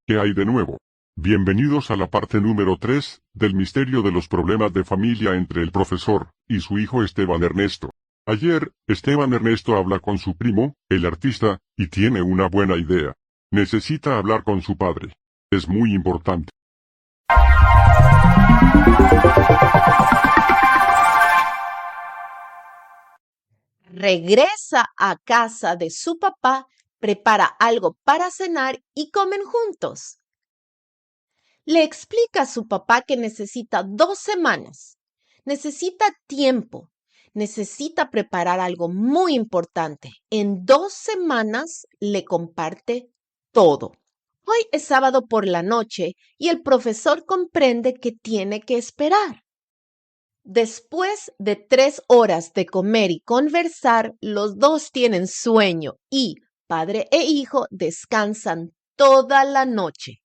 ¿Qué hay de nuevo? Bienvenidos a la parte número 3 del misterio de los problemas de familia entre el profesor y su hijo Esteban Ernesto. Ayer, Esteban Ernesto habla con su primo, el artista, y tiene una buena idea. Necesita hablar con su padre. Es muy importante. Regresa a casa de su papá, prepara algo para cenar y comen juntos. Le explica a su papá que necesita 2 semanas, necesita tiempo, necesita preparar algo muy importante. En 2 semanas le comparte todo. Hoy es sábado por la noche y el profesor comprende que tiene que esperar. Después de 3 horas de comer y conversar, los dos tienen sueño y padre e hijo descansan toda la noche.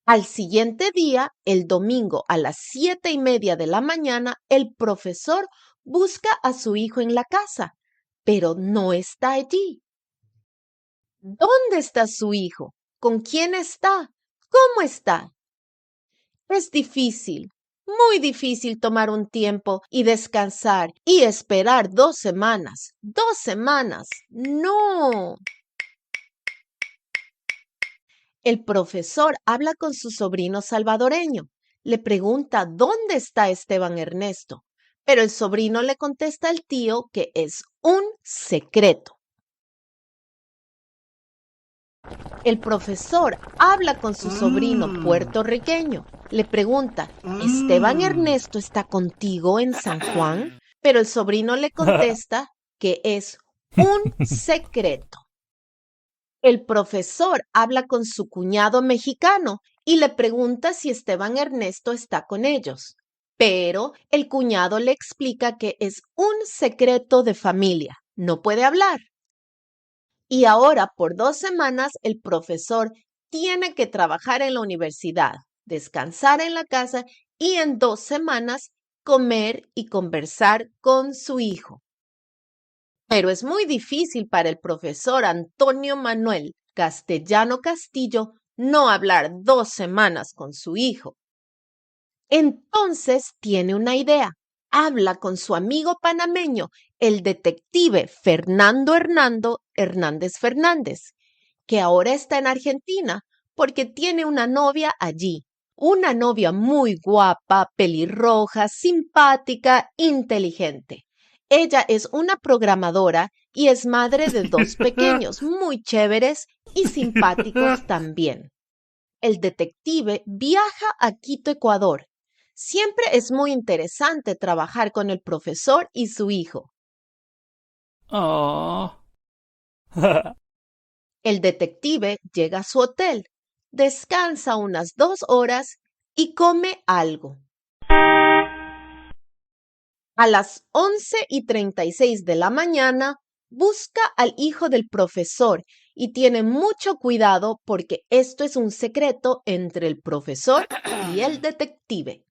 Al siguiente día, el domingo a las 7:30 de la mañana, el profesor busca a su hijo en la casa, pero no está allí. ¿Dónde está su hijo? ¿Con quién está? ¿Cómo está? Es difícil, muy difícil tomar un tiempo y descansar y esperar 2 semanas. 2 semanas. No. El profesor habla con su sobrino salvadoreño. Le pregunta dónde está Esteban Ernesto, pero el sobrino le contesta al tío que es un secreto. El profesor habla con su sobrino puertorriqueño. Le pregunta, ¿Esteban Ernesto está contigo en San Juan? Pero el sobrino le contesta que es un secreto. El profesor habla con su cuñado mexicano y le pregunta si Esteban Ernesto está con ellos. Pero el cuñado le explica que es un secreto de familia, no puede hablar. Y ahora, por 2 semanas, el profesor tiene que trabajar en la universidad, descansar en la casa y en 2 semanas comer y conversar con su hijo. Pero es muy difícil para el profesor Antonio Manuel Castellano Castillo no hablar 2 semanas con su hijo. Entonces tiene una idea. Habla con su amigo panameño, el detective Fernando Hernando Hernández Fernández, que ahora está en Argentina porque tiene una novia allí. Una novia muy guapa, pelirroja, simpática, inteligente. Ella es una programadora y es madre de 2 pequeños, muy chéveres y simpáticos también. El detective viaja a Quito, Ecuador. Siempre es muy interesante trabajar con el profesor y su hijo. Oh. El detective llega a su hotel, descansa unas 2 horas y come algo. A las 11:36 de la mañana, busca al hijo del profesor y tiene mucho cuidado porque esto es un secreto entre el profesor y el detective.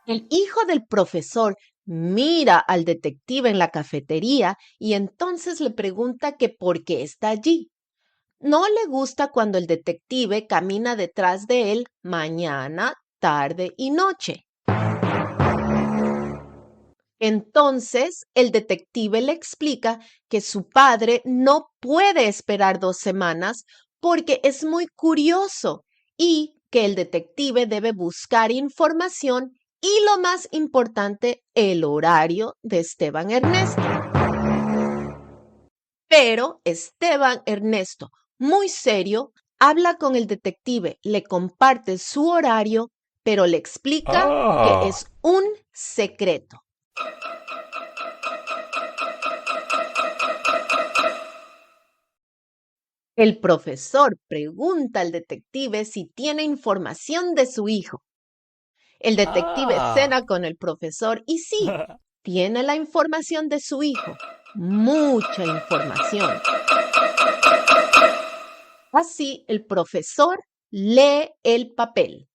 El hijo del profesor mira al detective en la cafetería y entonces le pregunta que por qué está allí. No le gusta cuando el detective camina detrás de él mañana, tarde y noche. Entonces, el detective le explica que su padre no puede esperar 2 semanas porque es muy curioso y que el detective debe buscar información y lo más importante, el horario de Esteban Ernesto. Pero Esteban Ernesto, muy serio, habla con el detective, le comparte su horario, pero le explica que Ah. es un secreto. El profesor pregunta al detective si tiene información de su hijo. El detective cena con el profesor y sí, tiene la información de su hijo. Mucha información. Así, el profesor lee el papel.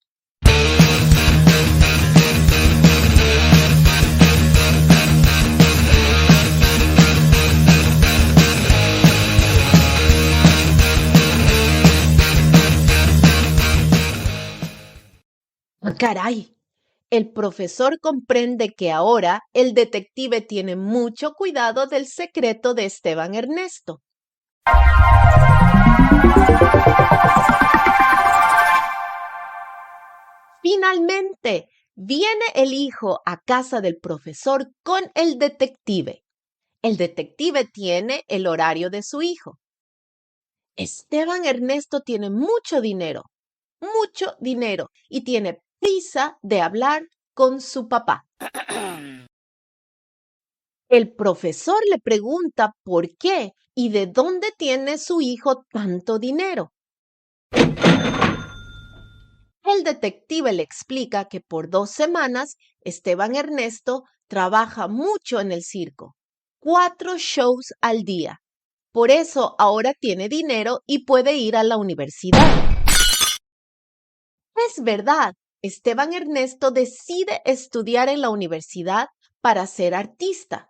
¡Ah, caray! El profesor comprende que ahora el detective tiene mucho cuidado del secreto de Esteban Ernesto. Finalmente, viene el hijo a casa del profesor con el detective. El detective tiene el horario de su hijo. Esteban Ernesto tiene mucho dinero, y tiene prisa de hablar con su papá. El profesor le pregunta por qué y de dónde tiene su hijo tanto dinero. El detective le explica que por 2 semanas Esteban Ernesto trabaja mucho en el circo, 4 shows al día. Por eso ahora tiene dinero y puede ir a la universidad. Es verdad, Esteban Ernesto decide estudiar en la universidad para ser artista.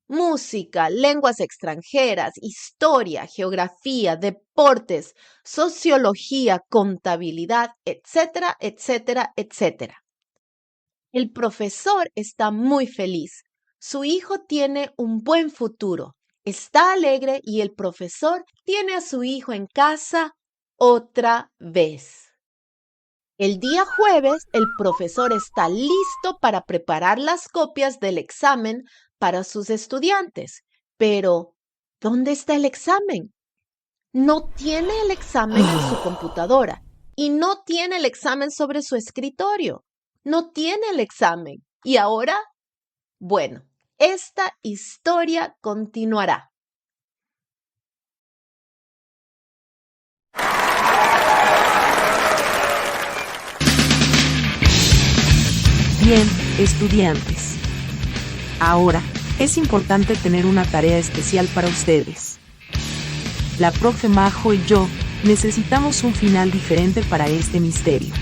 Música, lenguas extranjeras, historia, geografía, deportes, sociología, contabilidad, etcétera, etcétera, etcétera. El profesor está muy feliz. Su hijo tiene un buen futuro. Está alegre y el profesor tiene a su hijo en casa otra vez. El día jueves, el profesor está listo para preparar las copias del examen para sus estudiantes. Pero, ¿dónde está el examen? No tiene el examen en su computadora y no tiene el examen sobre su escritorio. No tiene el examen. ¿Y ahora? Bueno, esta historia continuará. Bien, estudiantes. Ahora, es importante tener una tarea especial para ustedes. La profe Majo y yo necesitamos un final diferente para este misterio.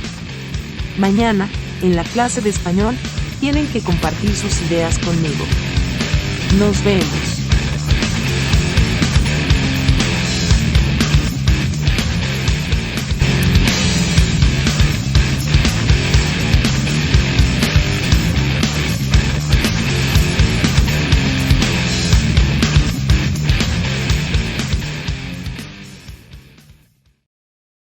Mañana, en la clase de español, tienen que compartir sus ideas conmigo. Nos vemos.